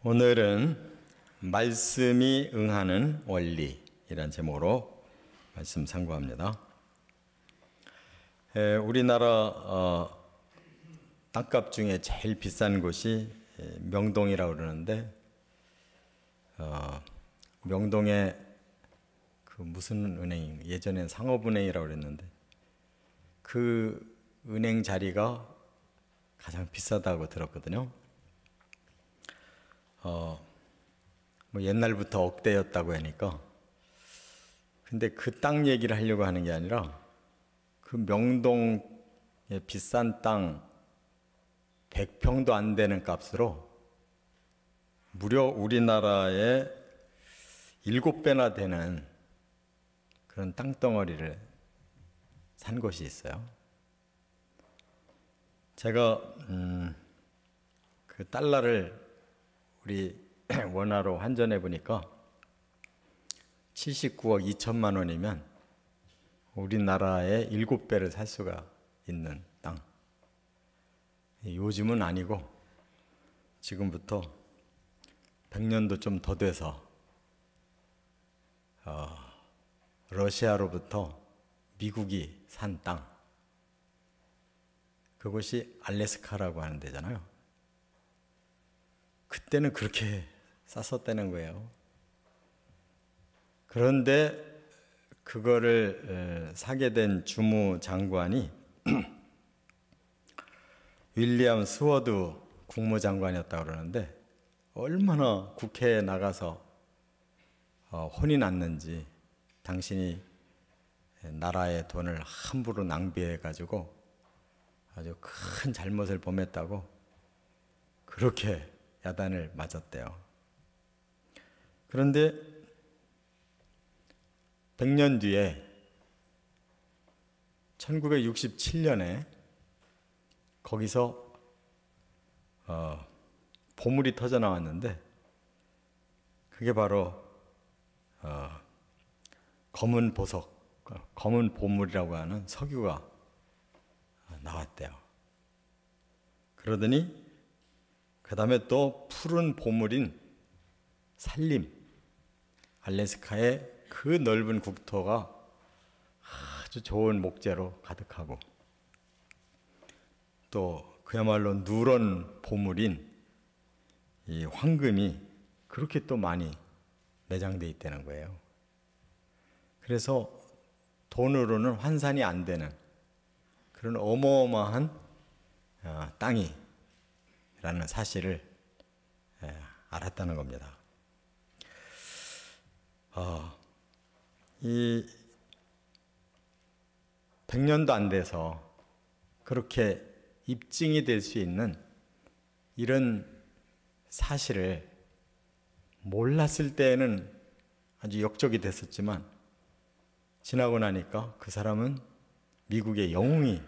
오늘은 말씀이 응하는 원리이란 제목으로 말씀 상고합니다. 우리나라 땅값 중에 제일 비싼 곳이 명동이라고 그러는데 명동에 그 무슨 은행, 예전엔 상업은행이라고 그랬는데 그 은행 자리가 가장 비싸다고 들었거든요. 뭐 옛날부터 억대였다고 하니까. 근데 그 땅 얘기를 하려고 하는 게 아니라 그 명동의 비싼 땅 100평도 안 되는 값으로 무려 우리나라의 7배나 되는 그런 땅덩어리를 산 곳이 있어요. 제가 그 달러를 우리 원화로 환전해 보니까 79억 2천만 원이면 우리나라의 7배를 살 수가 있는 땅. 요즘은 아니고 지금부터 100년도 좀 더 돼서 러시아로부터 미국이 산 땅, 그것이 알래스카라고 하는 데잖아요. 그때는 그렇게 쌌었다는 거예요. 그런데 그거를 사게 된 주무장관이 윌리엄 스워드 국무장관이었다고 그러는데 얼마나 국회에 나가서 혼이 났는지, 당신이 나라의 돈을 함부로 낭비해가지고 아주 큰 잘못을 범했다고 그렇게 야단을 맞았대요. 그런데 100년 뒤에 1967년에 거기서 보물이 터져 나왔는데 그게 바로 검은 보석, 검은 보물이라고 하는 석유가 나왔대요. 그러더니 그 다음에 또 푸른 보물인 산림, 알래스카의 그 넓은 국토가 아주 좋은 목재로 가득하고, 또 그야말로 누런 보물인 이 황금이 그렇게 또 많이 매장되어 있다는 거예요. 그래서 돈으로는 환산이 안 되는 그런 어마어마한 땅이 라는 사실을 알았다는 겁니다. 이 100년도 안 돼서 그렇게 입증이 될 수 있는 이런 사실을 몰랐을 때에는 아주 역적이 됐었지만 지나고 나니까 그 사람은 미국의 영웅이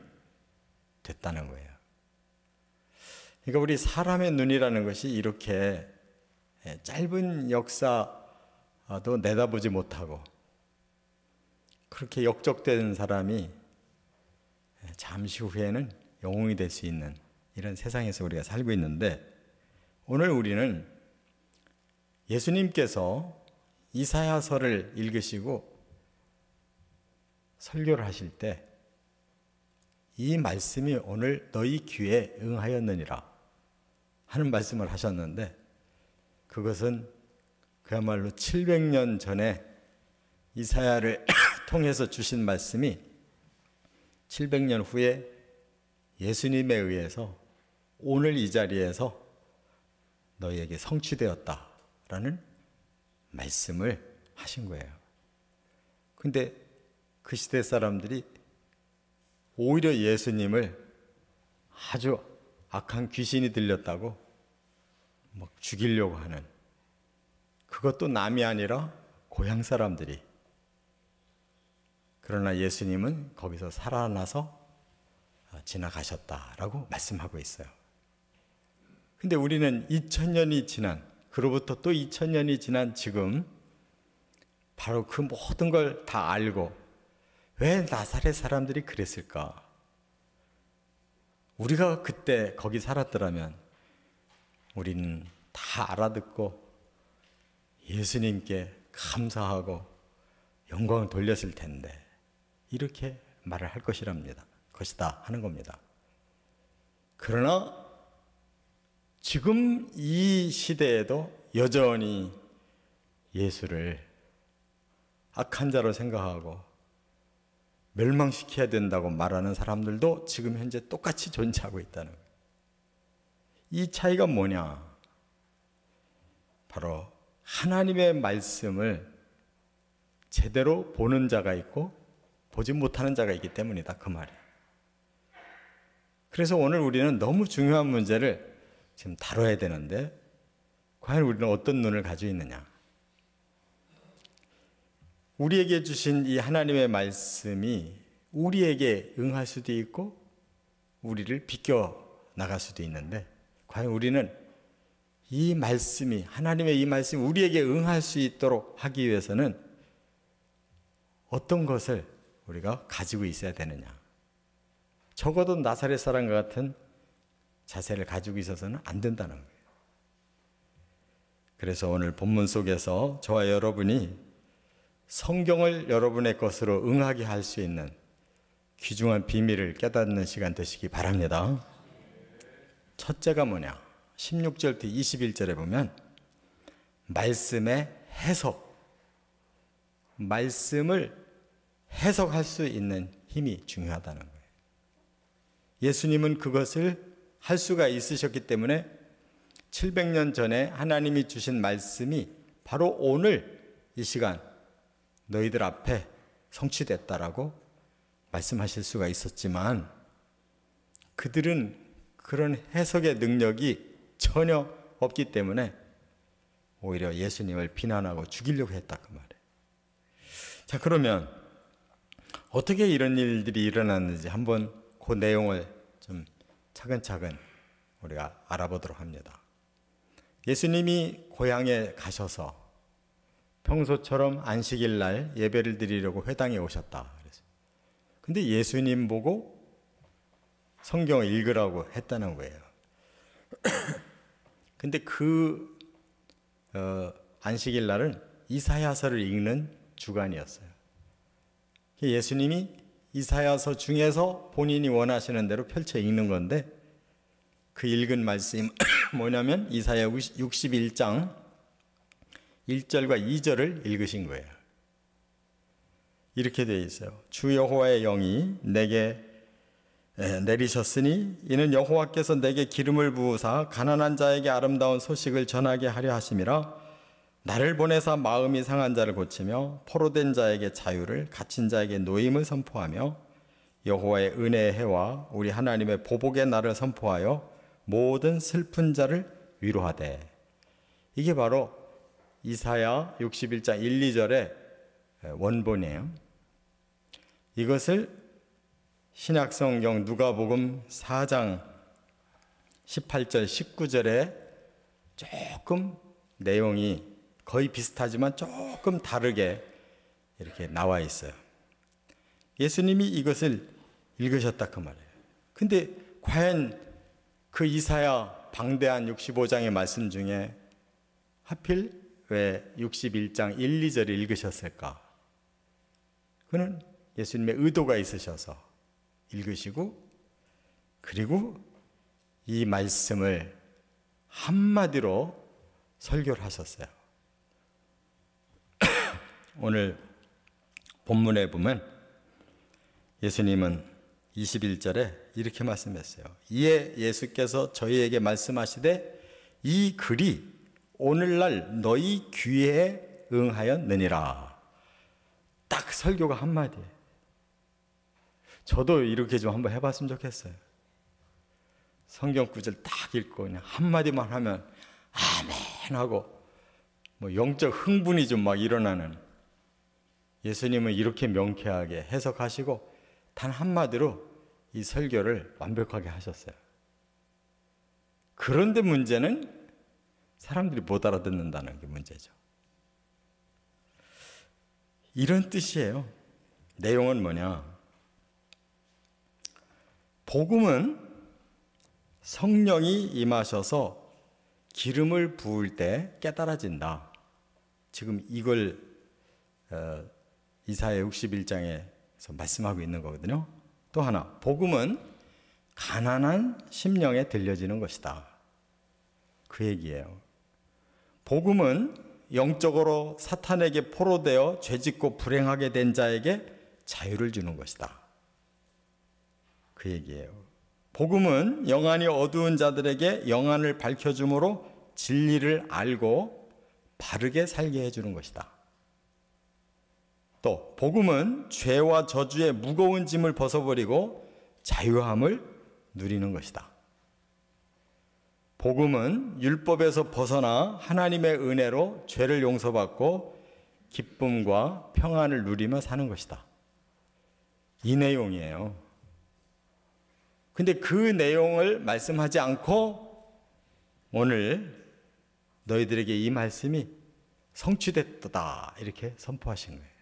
됐다는 거예요. 그러니까 우리 사람의 눈이라는 것이 이렇게 짧은 역사도 내다보지 못하고 그렇게 역적된 사람이 잠시 후에는 영웅이 될 수 있는 이런 세상에서 우리가 살고 있는데, 오늘 우리는 예수님께서 이사야서를 읽으시고 설교를 하실 때 이 말씀이 오늘 너희 귀에 응하였느니라 하는 말씀을 하셨는데, 그것은 그야말로 700년 전에 이사야를 통해서 주신 말씀이 700년 후에 예수님에 의해서 오늘 이 자리에서 너희에게 성취되었다라는 말씀을 하신 거예요. 근데 그 시대 사람들이 오히려 예수님을 아주 악한 귀신이 들렸다고 막 죽이려고 하는, 그것도 남이 아니라 고향 사람들이. 그러나 예수님은 거기서 살아나서 지나가셨다라고 말씀하고 있어요. 근데 우리는 2000년이 지난, 그로부터 또 2000년이 지난 지금 바로 그 모든 걸 다 알고 왜 나사렛 사람들이 그랬을까? 우리가 그때 거기 살았더라면 우리는 다 알아듣고 예수님께 감사하고 영광을 돌렸을 텐데 이렇게 말을 할 것이다 하는 겁니다. 그러나 지금 이 시대에도 여전히 예수를 악한 자로 생각하고 멸망시켜야 된다고 말하는 사람들도 지금 현재 똑같이 존재하고 있다는 거예요. 이 차이가 뭐냐? 바로 하나님의 말씀을 제대로 보는 자가 있고 보지 못하는 자가 있기 때문이다, 그 말이에요. 그래서 오늘 우리는 너무 중요한 문제를 지금 다뤄야 되는데 과연 우리는 어떤 눈을 가지고 있느냐? 우리에게 주신 이 하나님의 말씀이 우리에게 응할 수도 있고 우리를 비껴 나갈 수도 있는데 과연 우리는 이 말씀이 하나님의 이 말씀이 우리에게 응할 수 있도록 하기 위해서는 어떤 것을 우리가 가지고 있어야 되느냐? 적어도 나사렛 사람과 같은 자세를 가지고 있어서는 안 된다는 거예요. 그래서 오늘 본문 속에서 저와 여러분이 성경을 여러분의 것으로 응하게 할 수 있는 귀중한 비밀을 깨닫는 시간 되시기 바랍니다. 첫째가 뭐냐? 16절부터 21절에 보면 말씀의 해석, 말씀을 해석할 수 있는 힘이 중요하다는 거예요. 예수님은 그것을 할 수가 있으셨기 때문에 700년 전에 하나님이 주신 말씀이 바로 오늘 이 시간 너희들 앞에 성취됐다라고 말씀하실 수가 있었지만 그들은 그런 해석의 능력이 전혀 없기 때문에 오히려 예수님을 비난하고 죽이려고 했다 그 말이에요. 자, 그러면 어떻게 이런 일들이 일어났는지 한번 그 내용을 좀 차근차근 우리가 알아보도록 합니다. 예수님이 고향에 가셔서 평소처럼 안식일 날 예배를 드리려고 회당에 오셨다. 근데 예수님 보고 성경을 읽으라고 했다는 거예요. 근데 그 안식일 날은 이사야서를 읽는 주간이었어요. 예수님이 이사야서 중에서 본인이 원하시는 대로 펼쳐 읽는 건데 그 읽은 말씀이 뭐냐면 이사야 61장 1절과 2절을 읽으신 거예요. 이렇게 되어 있어요. 주 여호와의 영이 내게 내리셨으니 이는 여호와께서 내게 기름을 부으사 가난한 자에게 아름다운 소식을 전하게 하려 하심이라. 나를 보내사 마음이 상한 자를 고치며 포로된 자에게 자유를, 갇힌 자에게 노임을 선포하며 여호와의 은혜의 해와 우리 하나님의 보복의 날을 선포하여 모든 슬픈 자를 위로하되. 이게 바로 이사야 61장 1, 2절의 원본이에요. 이것을 신약성경 누가복음 4장 18절 19절에 조금 내용이 거의 비슷하지만 조금 다르게 이렇게 나와 있어요. 예수님이 이것을 읽으셨다 그 말이에요. 근데 과연 그 이사야 방대한 65장의 말씀 중에 하필 왜 61장 1, 2절을 읽으셨을까? 그는 예수님의 의도가 있으셔서 읽으시고 그리고 이 말씀을 한마디로 설교를 하셨어요. 오늘 본문에 보면 예수님은 21절에 이렇게 말씀했어요. 이에 예수께서 저희에게 말씀하시되 이 글이 오늘날 너희 귀에 응하였느니라. 딱 설교가 한마디예요. 저도 이렇게 좀 한번 해봤으면 좋겠어요. 성경 구절 딱 읽고 그냥 한마디만 하면 아멘 하고 뭐 영적 흥분이 좀 막 일어나는, 예수님은 이렇게 명쾌하게 해석하시고 단 한마디로 이 설교를 완벽하게 하셨어요. 그런데 문제는 사람들이 못 알아듣는다는 게 문제죠. 이런 뜻이에요. 내용은 뭐냐? 복음은 성령이 임하셔서 기름을 부을 때 깨달아진다. 지금 이걸 이사야 61장에서 말씀하고 있는 거거든요. 또 하나, 복음은 가난한 심령에 들려지는 것이다. 그 얘기예요. 복음은 영적으로 사탄에게 포로되어 죄짓고 불행하게 된 자에게 자유를 주는 것이다. 그 얘기예요. 복음은 영안이 어두운 자들에게 영안을 밝혀주므로 진리를 알고 바르게 살게 해주는 것이다. 또 복음은 죄와 저주의 무거운 짐을 벗어버리고 자유함을 누리는 것이다. 복음은 율법에서 벗어나 하나님의 은혜로 죄를 용서받고 기쁨과 평안을 누리며 사는 것이다. 이 내용이에요. 근데 그 내용을 말씀하지 않고 오늘 너희들에게 이 말씀이 성취됐다 이렇게 선포하신 거예요.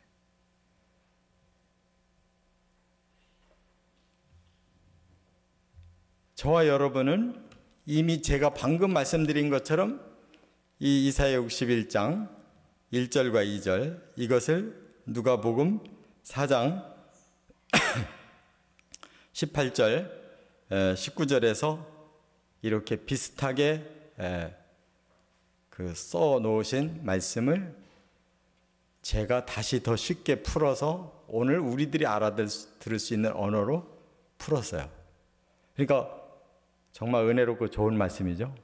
저와 여러분은 이미 제가 방금 말씀드린 것처럼 이 이사야 61장 1절과 2절 이것을 누가복음 4장 18절 19절에서 이렇게 비슷하게 써 놓으신 말씀을 제가 다시 더 쉽게 풀어서 오늘 우리들이 알아들을 수 있는 언어로 풀었어요. 그러니까 정말 은혜롭고 좋은 말씀이죠.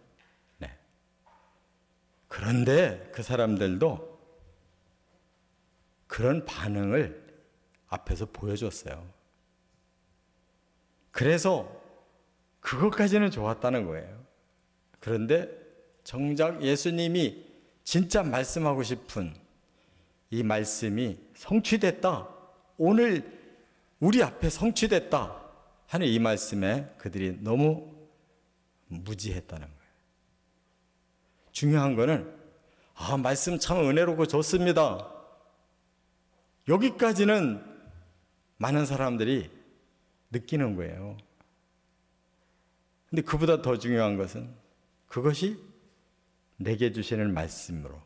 네. 그런데 그 사람들도 그런 반응을 앞에서 보여줬어요. 그래서 그것까지는 좋았다는 거예요. 그런데 정작 예수님이 진짜 말씀하고 싶은 이 말씀이 성취됐다. 오늘 우리 앞에 성취됐다 하는 이 말씀에 그들이 너무 무지했다는 거예요. 중요한 거는 말씀 참 은혜롭고 좋습니다. 여기까지는 많은 사람들이 느끼는 거예요. 근데 그보다 더 중요한 것은 그것이 내게 주시는 말씀으로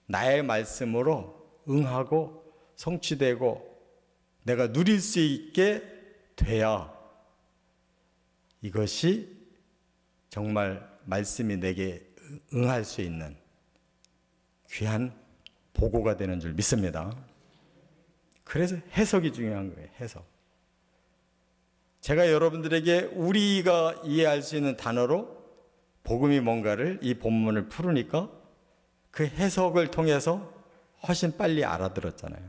나의 말씀으로 응하고 성취되고 내가 누릴 수 있게 돼야 이것이 정말 말씀이 내게 응할 수 있는 귀한 보고가 되는 줄 믿습니다. 그래서 해석이 중요한 거예요. 해석. 제가 여러분들에게 우리가 이해할 수 있는 단어로 복음이 뭔가를 이 본문을 풀으니까 그 해석을 통해서 훨씬 빨리 알아들었잖아요.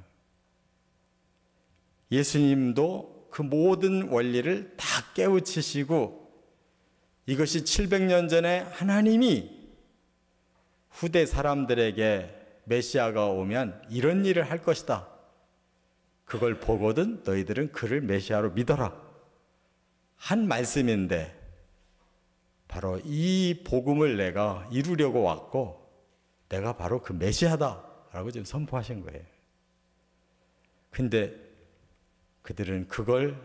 예수님도 그 모든 원리를 다 깨우치시고 이것이 700년 전에 하나님이 후대 사람들에게 메시아가 오면 이런 일을 할 것이다. 그걸 보거든 너희들은 그를 메시아로 믿어라. 한 말씀인데 바로 이 복음을 내가 이루려고 왔고 내가 바로 그 메시아다라고 지금 선포하신 거예요. 근데 그들은 그걸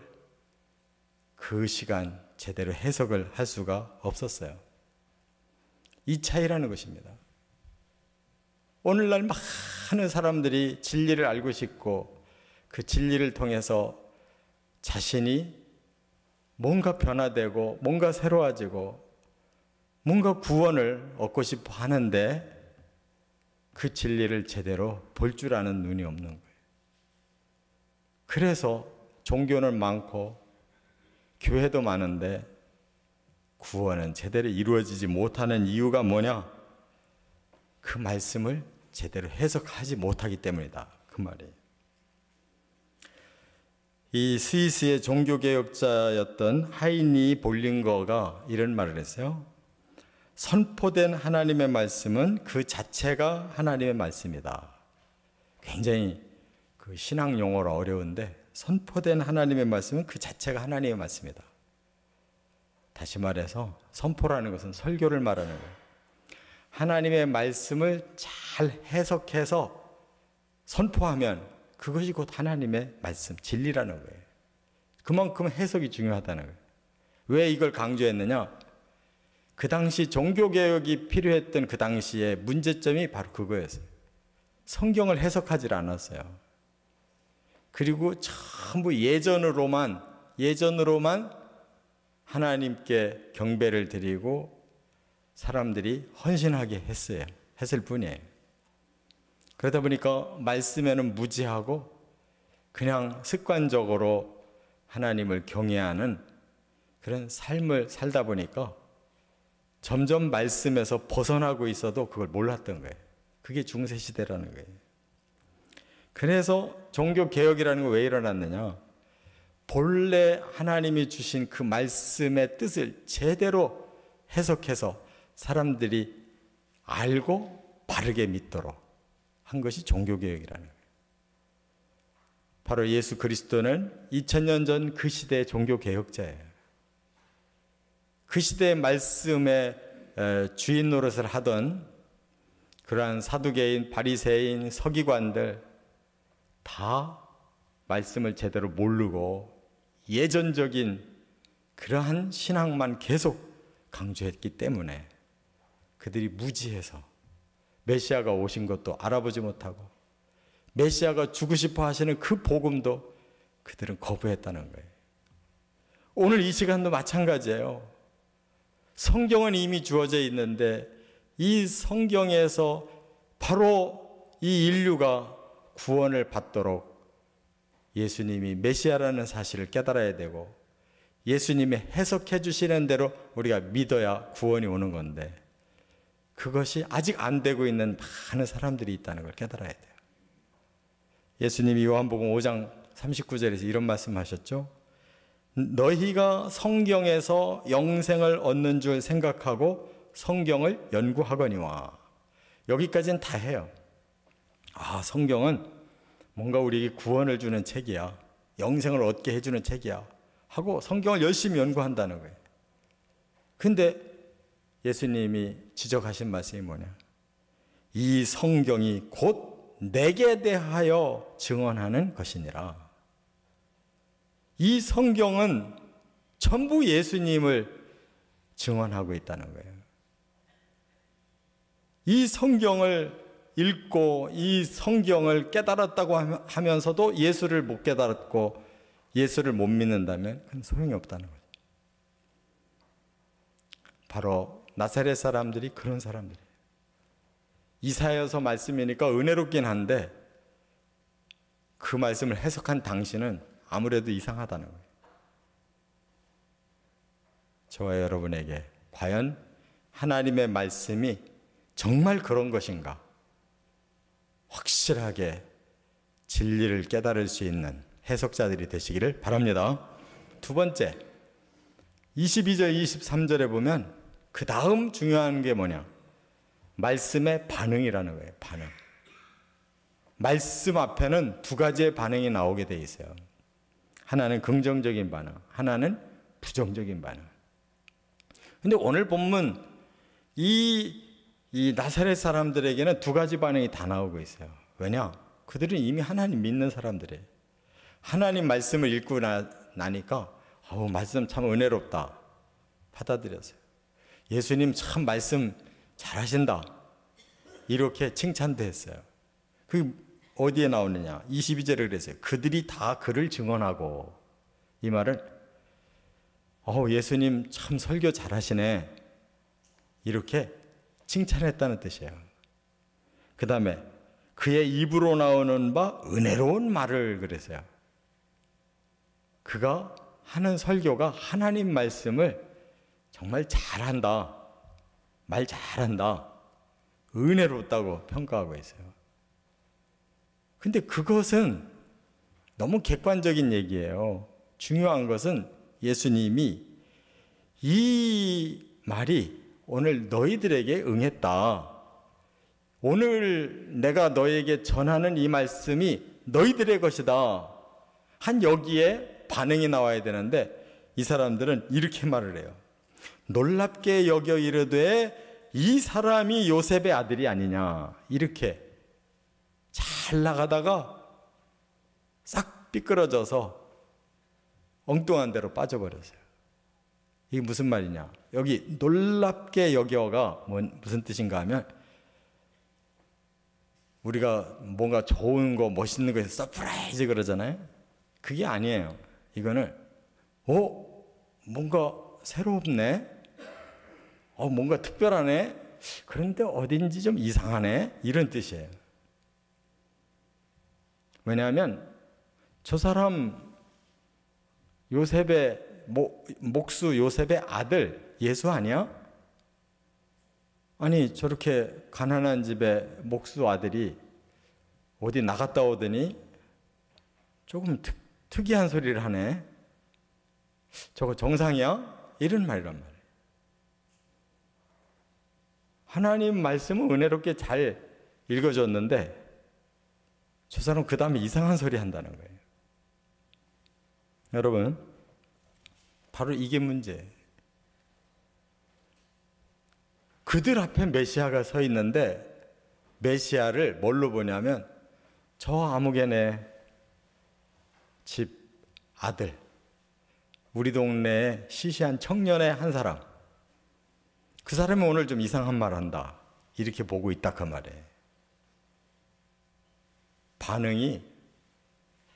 그 시간 제대로 해석을 할 수가 없었어요. 이 차이라는 것입니다. 오늘날 많은 사람들이 진리를 알고 싶고 그 진리를 통해서 자신이 뭔가 변화되고 뭔가 새로워지고 뭔가 구원을 얻고 싶어 하는데 그 진리를 제대로 볼 줄 아는 눈이 없는 거예요. 그래서 종교는 많고 교회도 많은데 구원은 제대로 이루어지지 못하는 이유가 뭐냐? 그 말씀을 제대로 해석하지 못하기 때문이다. 그 말이에요. 이 스위스의 종교개혁자였던 하이니 볼링거가 이런 말을 했어요. 선포된 하나님의 말씀은 그 자체가 하나님의 말씀이다. 굉장히 그 신학 용어로 어려운데 선포된 하나님의 말씀은 그 자체가 하나님의 말씀이다. 다시 말해서 선포라는 것은 설교를 말하는 거예요. 하나님의 말씀을 잘 해석해서 선포하면 그것이 곧 하나님의 말씀, 진리라는 거예요. 그만큼 해석이 중요하다는 거예요. 왜 이걸 강조했느냐? 그 당시 종교개혁이 필요했던 그 당시에 문제점이 바로 그거였어요. 성경을 해석하지 않았어요. 그리고 전부 예전으로만 하나님께 경배를 드리고 사람들이 헌신하게 했을 뿐이에요. 그러다 보니까 말씀에는 무지하고 그냥 습관적으로 하나님을 경외하는 그런 삶을 살다 보니까 점점 말씀에서 벗어나고 있어도 그걸 몰랐던 거예요. 그게 중세시대라는 거예요. 그래서 종교개혁이라는 건 왜 일어났느냐? 본래 하나님이 주신 그 말씀의 뜻을 제대로 해석해서 사람들이 알고 바르게 믿도록 한 것이 종교개혁이라는 거예요. 바로 예수 그리스도는 2000년 전 그 시대의 종교개혁자예요. 그 시대의 말씀의 주인 노릇을 하던 그러한 사두개인, 바리새인, 서기관들 다 말씀을 제대로 모르고 예전적인 그러한 신앙만 계속 강조했기 때문에 그들이 무지해서 메시아가 오신 것도 알아보지 못하고 메시아가 주고 싶어 하시는 그 복음도 그들은 거부했다는 거예요. 오늘 이 시간도 마찬가지예요. 성경은 이미 주어져 있는데 이 성경에서 바로 이 인류가 구원을 받도록 예수님이 메시아라는 사실을 깨달아야 되고 예수님이 해석해 주시는 대로 우리가 믿어야 구원이 오는 건데 그것이 아직 안 되고 있는 많은 사람들이 있다는 걸 깨달아야 돼요. 예수님이 요한복음 5장 39절에서 이런 말씀하셨죠. 너희가 성경에서 영생을 얻는 줄 생각하고 성경을 연구하거니와. 여기까지는 다 해요. 아, 성경은 뭔가 우리에게 구원을 주는 책이야. 영생을 얻게 해주는 책이야. 하고 성경을 열심히 연구한다는 거예요. 근데 예수님이 지적하신 말씀이 뭐냐? 이 성경이 곧 내게 대하여 증언하는 것이니라. 이 성경은 전부 예수님을 증언하고 있다는 거예요. 이 성경을 읽고 이 성경을 깨달았다고 하면서도 예수를 못 깨달았고 예수를 못 믿는다면 그건 소용이 없다는 거죠. 바로 나사렛 사람들이 그런 사람들이에요. 이사야서 말씀이니까 은혜롭긴 한데 그 말씀을 해석한 당신은 아무래도 이상하다는 거예요. 저와 여러분에게 과연 하나님의 말씀이 정말 그런 것인가? 확실하게 진리를 깨달을 수 있는 해석자들이 되시기를 바랍니다. 두 번째, 22절, 23절에 보면 그 다음 중요한 게 뭐냐? 말씀의 반응이라는 거예요. 반응. 말씀 앞에는 두 가지의 반응이 나오게 돼 있어요. 하나는 긍정적인 반응, 하나는 부정적인 반응. 근데 오늘 본문 이 나사렛 사람들에게는 두 가지 반응이 다 나오고 있어요. 왜냐? 그들은 이미 하나님 믿는 사람들이에요. 하나님 말씀을 읽고 나니까 말씀 참 은혜롭다. 받아들였어요. 예수님 참 말씀 잘하신다. 이렇게 칭찬도 했어요. 그게 어디에 나오느냐? 22절에 그랬어요. 그들이 다 그를 증언하고. 이 말은 예수님 참 설교 잘하시네. 이렇게 칭찬했다는 뜻이에요. 그 다음에 그의 입으로 나오는 바 은혜로운 말을 그랬어요. 그가 하는 설교가 하나님 말씀을 정말 잘한다. 말 잘한다. 은혜롭다고 평가하고 있어요. 근데 그것은 너무 객관적인 얘기예요. 중요한 것은 예수님이 이 말이 오늘 너희들에게 응했다. 오늘 내가 너에게 전하는 이 말씀이 너희들의 것이다. 한 여기에 반응이 나와야 되는데 이 사람들은 이렇게 말을 해요. 놀랍게 여겨 이르되 이 사람이 요셉의 아들이 아니냐. 이렇게 잘 나가다가 싹 삐끄러져서 엉뚱한 데로 빠져버렸어요. 이게 무슨 말이냐? 여기 놀랍게 여겨가 무슨 뜻인가 하면, 우리가 뭔가 좋은 거, 멋있는 거에서 서프라이즈 그러잖아요. 그게 아니에요. 이거는 뭔가 새롭네, 뭔가 특별하네, 그런데 어딘지 좀 이상하네, 이런 뜻이에요. 왜냐하면 저 사람 요셉의 목수 요셉의 아들 예수 아니야? 아니 저렇게 가난한 집의 목수 아들이 어디 나갔다 오더니 조금 특이한 소리를 하네. 저거 정상이야? 이런 말이란 말이에요. 하나님 말씀은 은혜롭게 잘 읽어줬는데 저 사람 그 다음에 이상한 소리 한다는 거예요. 여러분, 바로 이게 문제예요. 그들 앞에 메시아가 서 있는데 메시아를 뭘로 보냐면 저 아무개네 집 아들, 우리 동네에 시시한 청년의 한 사람, 그 사람이 오늘 좀 이상한 말 한다, 이렇게 보고 있다 그 말이에요. 반응이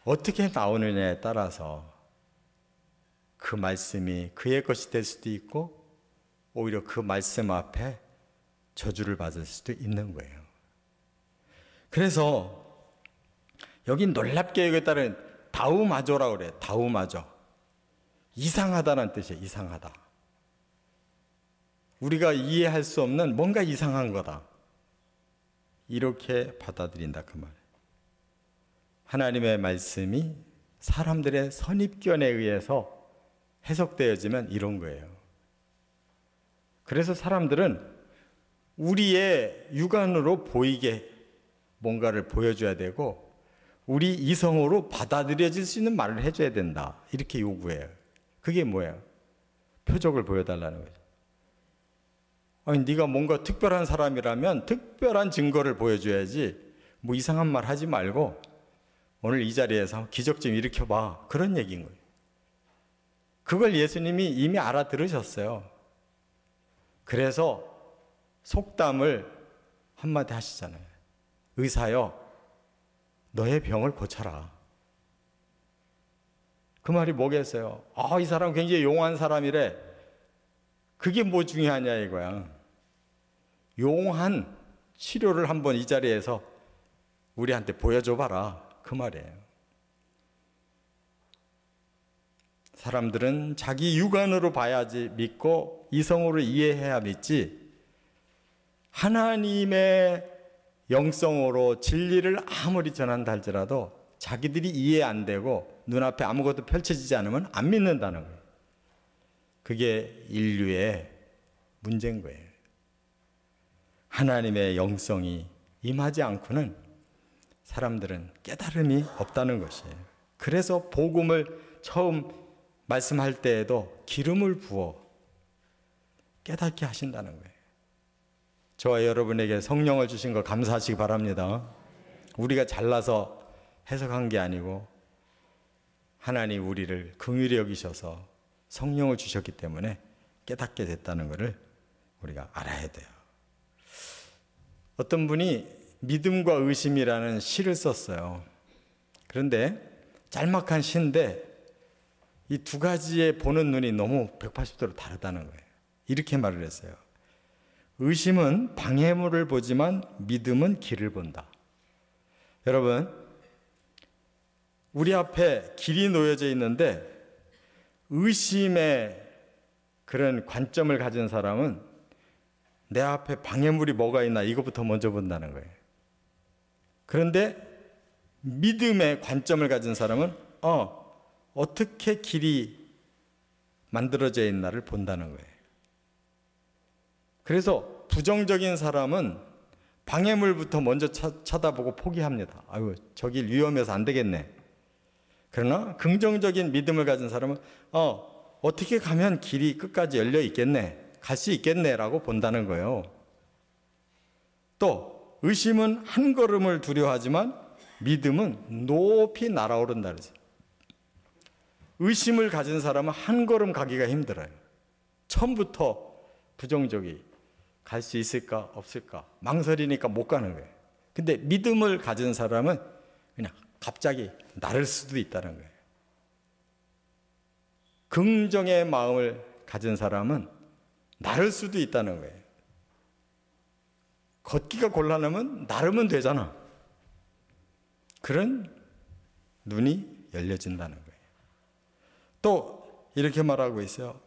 어떻게 나오느냐에 따라서 그 말씀이 그의 것이 될 수도 있고 오히려 그 말씀 앞에 저주를 받을 수도 있는 거예요. 그래서 여기 놀랍게 여기에 따른 다우마조라고 그래요. 다우마조. 이상하다는 뜻이에요. 이상하다. 우리가 이해할 수 없는 뭔가 이상한 거다, 이렇게 받아들인다 그 말이에요. 하나님의 말씀이 사람들의 선입견에 의해서 해석되어지면 이런 거예요. 그래서 사람들은 우리의 육안으로 보이게 뭔가를 보여줘야 되고 우리 이성으로 받아들여질 수 있는 말을 해줘야 된다, 이렇게 요구해요. 그게 뭐예요? 표적을 보여달라는 거죠. 아니 네가 뭔가 특별한 사람이라면 특별한 증거를 보여줘야지 뭐 이상한 말 하지 말고 오늘 이 자리에서 기적 좀 일으켜봐, 그런 얘기인 거예요. 그걸 예수님이 이미 알아들으셨어요. 그래서 속담을 한마디 하시잖아요. 의사여, 너의 병을 고쳐라. 그 말이 뭐겠어요? 이 사람 굉장히 용한 사람이래. 그게 뭐 중요하냐 이거야. 용한 치료를 한번 이 자리에서 우리한테 보여줘봐라, 그 말이에요. 사람들은 자기 육안으로 봐야지 믿고 이성으로 이해해야 믿지, 하나님의 영성으로 진리를 아무리 전한다 할지라도 자기들이 이해 안 되고 눈앞에 아무것도 펼쳐지지 않으면 안 믿는다는 거예요. 그게 인류의 문제인 거예요. 하나님의 영성이 임하지 않고는 사람들은 깨달음이 없다는 것이에요. 그래서 복음을 처음 말씀할 때에도 기름을 부어 깨닫게 하신다는 거예요. 저와 여러분에게 성령을 주신 거 감사하시기 바랍니다. 우리가 잘나서 해석한 게 아니고 하나님 우리를 긍휼히 여기셔서 성령을 주셨기 때문에 깨닫게 됐다는 것을 우리가 알아야 돼요. 어떤 분이 믿음과 의심이라는 시를 썼어요. 그런데 짤막한 시인데 이 두 가지의 보는 눈이 너무 180도로 다르다는 거예요. 이렇게 말을 했어요. 의심은 방해물을 보지만 믿음은 길을 본다. 여러분, 우리 앞에 길이 놓여져 있는데 의심의 그런 관점을 가진 사람은 내 앞에 방해물이 뭐가 있나 이것부터 먼저 본다는 거예요. 그런데 믿음의 관점을 가진 사람은 어떻게 길이 만들어져 있나를 본다는 거예요. 그래서 부정적인 사람은 방해물부터 먼저 쳐다보고 포기합니다. 아유, 저 길 위험해서 안 되겠네. 그러나 긍정적인 믿음을 가진 사람은 어떻게 가면 길이 끝까지 열려 있겠네, 갈 수 있겠네라고 본다는 거예요. 또 의심은 한 걸음을 두려워하지만 믿음은 높이 날아오른다 그러죠. 의심을 가진 사람은 한 걸음 가기가 힘들어요. 처음부터 부정적이 갈 수 있을까 없을까 망설이니까 못 가는 거예요. 근데 믿음을 가진 사람은 그냥 갑자기 나를 수도 있다는 거예요. 긍정의 마음을 가진 사람은 나를 수도 있다는 거예요. 걷기가 곤란하면 나르면 되잖아. 그런 눈이 열려진다는 거예요. 또 이렇게 말하고 있어요.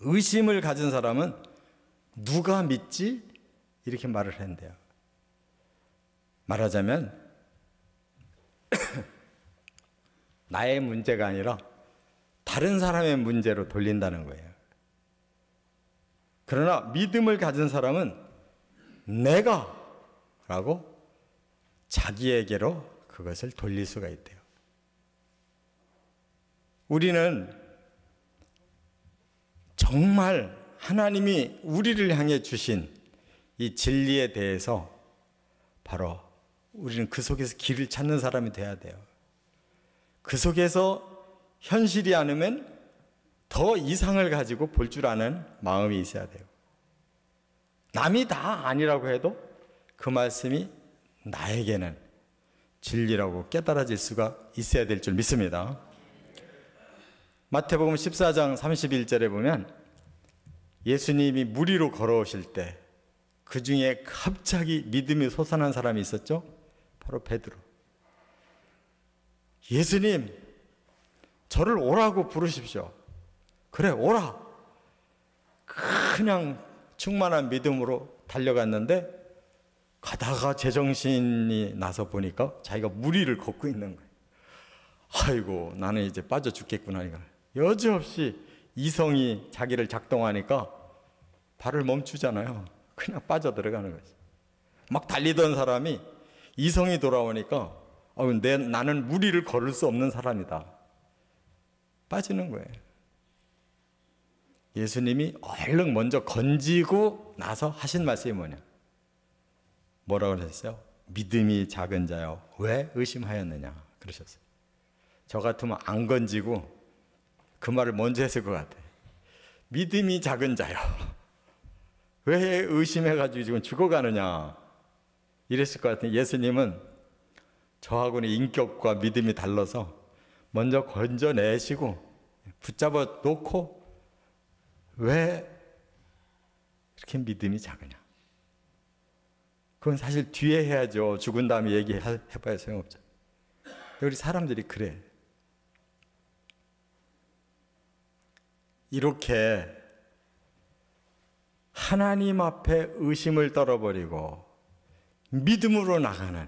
의심을 가진 사람은 누가 믿지? 이렇게 말을 한대요. 말하자면 나의 문제가 아니라 다른 사람의 문제로 돌린다는 거예요. 그러나 믿음을 가진 사람은 내가 라고 자기에게로 그것을 돌릴 수가 있대요. 우리는 정말 하나님이 우리를 향해 주신 이 진리에 대해서 바로 우리는 그 속에서 길을 찾는 사람이 돼야 돼요. 그 속에서 현실이 않으면 더 이상을 가지고 볼 줄 아는 마음이 있어야 돼요. 남이 다 아니라고 해도 그 말씀이 나에게는 진리라고 깨달아질 수가 있어야 될 줄 믿습니다. 마태복음 14장 31절에 보면 예수님이 물 위로 걸어오실 때 그 중에 갑자기 믿음이 솟아난 사람이 있었죠? 바로 베드로. 예수님, 저를 오라고 부르십시오. 그래, 오라. 그냥 충만한 믿음으로 달려갔는데 가다가 제정신이 나서 보니까 자기가 물 위를 걷고 있는 거예요. 아이고, 나는 이제 빠져 죽겠구나. 여지없이 이성이 자기를 작동하니까 발을 멈추잖아요. 그냥 빠져 들어가는 거지. 막 달리던 사람이 이성이 돌아오니까 나는 물 위를 걸을 수 없는 사람이다. 빠지는 거예요. 예수님이 얼른 먼저 건지고 나서 하신 말씀이 뭐라고 그러셨어요? 믿음이 작은 자여 왜 의심하였느냐 그러셨어요. 저 같으면 안 건지고 그 말을 먼저 했을 것 같아요. 믿음이 작은 자여 왜 의심해가지고 지금 죽어가느냐 이랬을 것 같아요. 예수님은 저하고는 인격과 믿음이 달라서 먼저 건져내시고 붙잡아 놓고 왜 이렇게 믿음이 작으냐. 그건 사실 뒤에 해야죠. 죽은 다음에 얘기해봐야 소용없죠. 우리 사람들이 그래. 이렇게 하나님 앞에 의심을 떨어버리고 믿음으로 나가는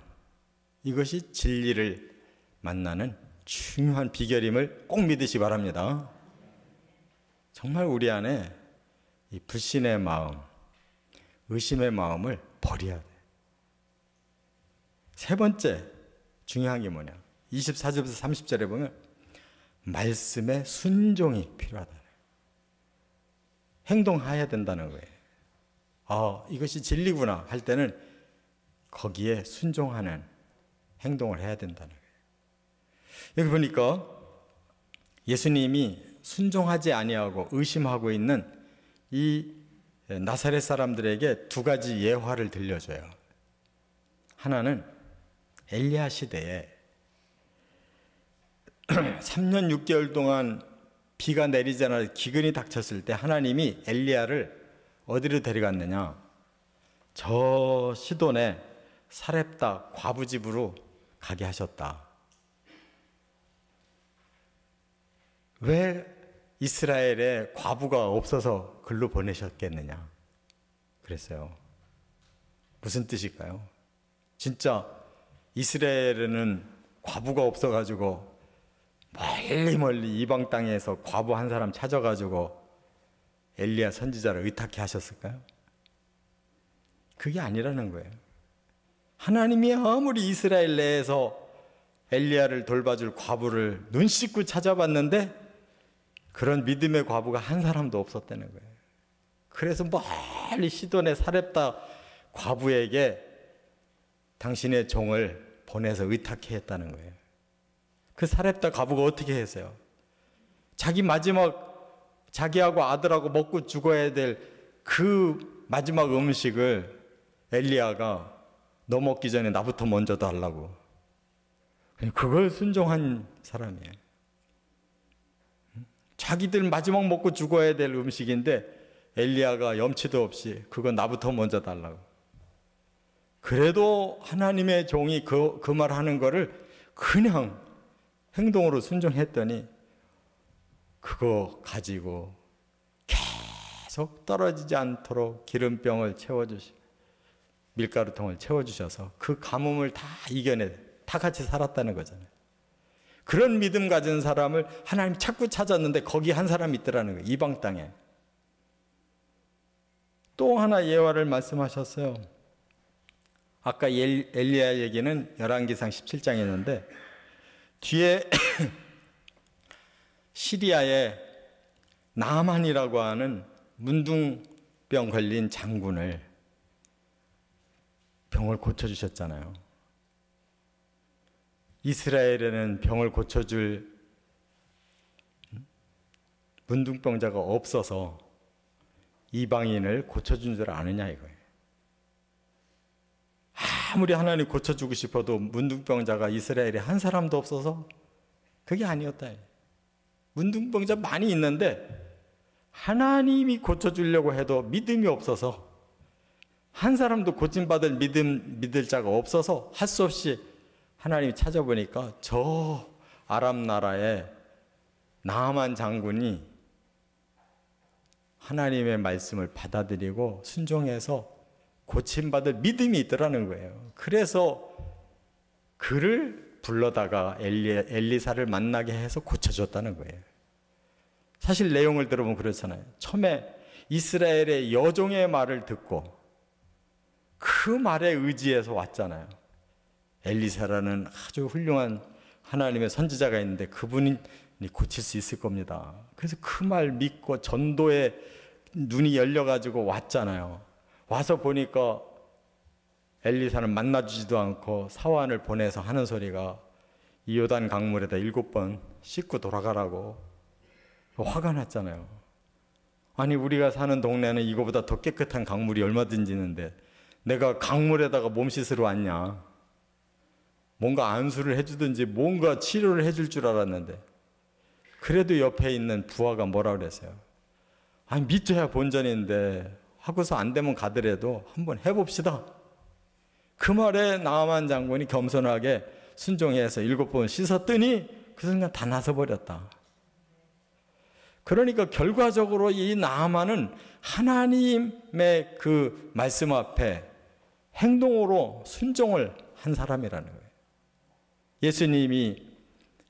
이것이 진리를 만나는 중요한 비결임을 꼭 믿으시 바랍니다. 정말 우리 안에 이 불신의 마음, 의심의 마음을 버려야 돼. 세 번째 중요한 게 24절부터 30절에 보면 말씀에 순종이 필요하다. 행동해야 된다는 거예요. 이것이 진리구나 할 때는 거기에 순종하는 행동을 해야 된다는 거예요. 여기 보니까 예수님이 순종하지 아니하고 의심하고 있는 이 나사렛 사람들에게 두 가지 예화를 들려줘요. 하나는 엘리야 시대에 3년 6개월 동안 비가 내리지 않아 기근이 닥쳤을 때 하나님이 엘리야를 어디로 데려갔느냐? 저 시돈의 사렙다 과부 집으로 가게 하셨다. 왜 이스라엘에 과부가 없어서 글로 보내셨겠느냐? 그랬어요. 무슨 뜻일까요? 진짜 이스라엘에는 과부가 없어가지고 멀리 이방 땅에서 과부 한 사람 찾아가지고 엘리야 선지자를 의탁해 하셨을까요? 그게 아니라는 거예요. 하나님이 아무리 이스라엘 내에서 엘리야를 돌봐줄 과부를 눈 씻고 찾아봤는데 그런 믿음의 과부가 한 사람도 없었다는 거예요. 그래서 멀리 시돈의 사렙다 과부에게 당신의 종을 보내서 의탁해 했다는 거예요. 그 사렙다 과부가 어떻게 했어요? 자기 마지막 자기하고 아들하고 먹고 죽어야 될 그 마지막 음식을 엘리야가 너 먹기 전에 나부터 먼저 달라고. 그걸 순종한 사람이에요. 자기들 마지막 먹고 죽어야 될 음식인데 엘리야가 염치도 없이 그거 나부터 먼저 달라고. 그래도 하나님의 종이 그 말 하는 거를 그냥 행동으로 순종했더니 그거 가지고 계속 떨어지지 않도록 기름병을 채워주시고 밀가루통을 채워주셔서 그 가뭄을 다 이겨내 다 같이 살았다는 거잖아요. 그런 믿음 가진 사람을 하나님 자꾸 찾았는데 거기 한 사람이 있더라는 거예요. 이방 땅에. 또 하나 예화를 말씀하셨어요. 아까 엘리야 얘기는 열왕기상 17장이었는데 뒤에 시리아에 나만이라고 하는 문둥병 걸린 장군을 병을 고쳐주셨잖아요. 이스라엘에는 병을 고쳐줄 문둥병자가 없어서 이방인을 고쳐준 줄 아느냐 이거예요. 아무리 하나님 고쳐주고 싶어도 문둥병자가 이스라엘에 한 사람도 없어서 그게 아니었다. 문둥병자 많이 있는데 하나님이 고쳐주려고 해도 믿음이 없어서 한 사람도 고침받을 믿을 자가 없어서 할 수 없이 하나님이 찾아보니까 저 아람 나라의 나아만 장군이 하나님의 말씀을 받아들이고 순종해서 고침받을 믿음이 있더라는 거예요. 그래서 그를 불러다가 엘리사를 만나게 해서 고쳐줬다는 거예요. 사실 내용을 들어보면 그렇잖아요. 처음에 이스라엘의 여종의 말을 듣고 그 말에 의지해서 왔잖아요. 엘리사라는 아주 훌륭한 하나님의 선지자가 있는데 그분이 고칠 수 있을 겁니다. 그래서 그 말 믿고 전도에 눈이 열려가지고 왔잖아요. 와서 보니까 엘리사는 만나주지도 않고 사환을 보내서 하는 소리가 이 요단 강물에다 7번 씻고 돌아가라고. 화가 났잖아요. 아니 우리가 사는 동네는 이거보다 더 깨끗한 강물이 얼마든지 있는데 내가 강물에다가 몸 씻으러 왔냐. 뭔가 안수를 해주든지 뭔가 치료를 해줄 줄 알았는데 그래도 옆에 있는 부하가 뭐라 그랬어요. 아니 믿져야 본전인데 하고서 안 되면 가더라도 한번 해봅시다. 그 말에 나아만 장군이 겸손하게 순종해서 7번 씻었더니 그 순간 다 나서버렸다. 그러니까 결과적으로 이 나아만은 하나님의 그 말씀 앞에 행동으로 순종을 한 사람이라는 거예요. 예수님이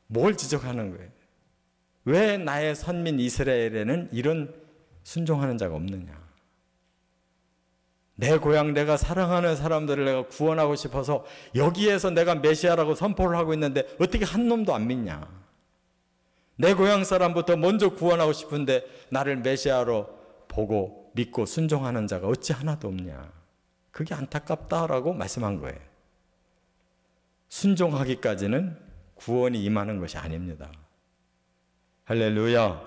뭘 지적하는 거예요? 왜 나의 선민 이스라엘에는 이런 순종하는 자가 없느냐? 내 고향 내가 사랑하는 사람들을 내가 구원하고 싶어서 여기에서 내가 메시아라고 선포를 하고 있는데 어떻게 한 놈도 안 믿냐? 내 고향 사람부터 먼저 구원하고 싶은데 나를 메시아로 보고 믿고 순종하는 자가 어찌 하나도 없냐? 그게 안타깝다라고 말씀한 거예요. 순종하기까지는 구원이 임하는 것이 아닙니다. 할렐루야.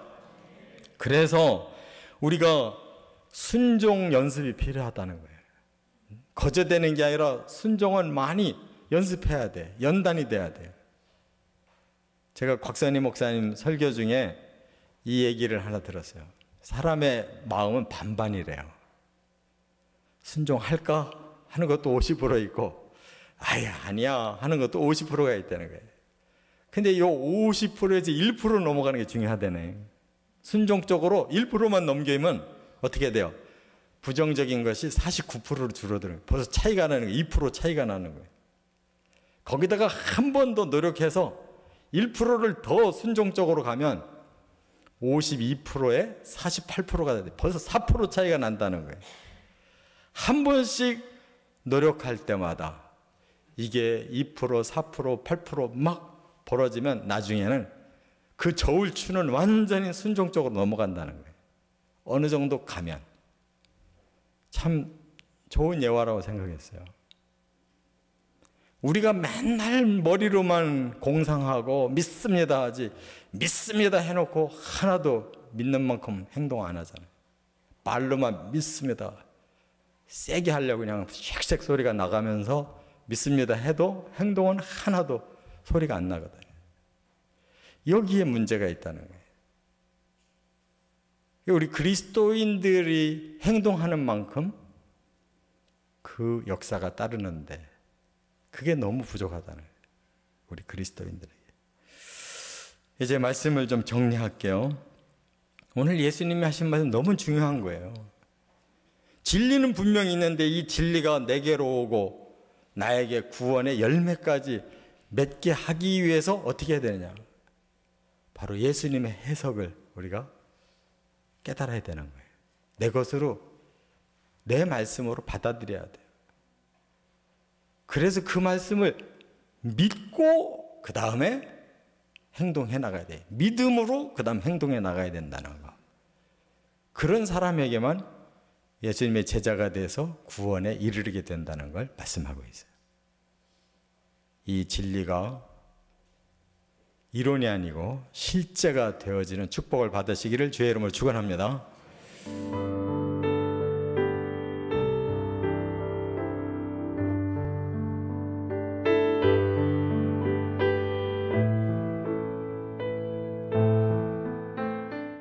그래서 우리가 순종 연습이 필요하다는 거예요. 거저되는 게 아니라 순종은 많이 연습해야 돼. 연단이 돼야 돼요. 제가 곽선희 목사님 설교 중에 이 얘기를 하나 들었어요. 사람의 마음은 반반이래요. 순종할까 하는 것도 50% 있고 아니야 하는 것도 50%가 있다는 거예요. 근데 이 50%에서 1% 넘어가는 게 중요하다네. 순종적으로 1%만 넘기면 어떻게 돼요? 부정적인 것이 49%로 줄어드는 거예요. 벌써 차이가 나는 거예요. 2% 차이가 나는 거예요. 거기다가 한 번 더 노력해서 1%를 더 순종적으로 가면 52%에 48%가 돼. 벌써 4% 차이가 난다는 거예요. 한 번씩 노력할 때마다 이게 2%, 4%, 8% 벌어지면 나중에는 그 저울추는 완전히 순종적으로 넘어간다는 거예요. 어느 정도 가면. 참 좋은 예화라고 생각했어요. 우리가 맨날 머리로만 공상하고 믿습니다 하지 믿습니다 해놓고 하나도 믿는 만큼 행동 안 하잖아요. 말로만 믿습니다. 세게 하려고 그냥 쉑쉑 소리가 나가면서 믿습니다 해도 행동은 하나도 소리가 안 나거든요. 여기에 문제가 있다는 거예요. 우리 그리스도인들이 행동하는 만큼 그 역사가 따르는데 그게 너무 부족하다는 거예요. 우리 그리스도인들에게. 이제 말씀을 좀 정리할게요. 오늘 예수님이 하신 말씀 너무 중요한 거예요. 진리는 분명히 있는데 이 진리가 내게로 오고 나에게 구원의 열매까지 맺게 하기 위해서 어떻게 해야 되느냐? 바로 예수님의 해석을 우리가 깨달아야 되는 거예요. 내 것으로, 내 말씀으로 받아들여야 돼요. 그래서 그 말씀을 믿고 그 다음에 행동해 나가야 돼요. 믿음으로 그 다음 행동해 나가야 된다는 거. 그런 사람에게만 예수님의 제자가 돼서 구원에 이르게 된다는 걸 말씀하고 있어요. 이 진리가 이론이 아니고 실제가 되어지는 축복을 받으시기를 주의 이름으로 축원합니다.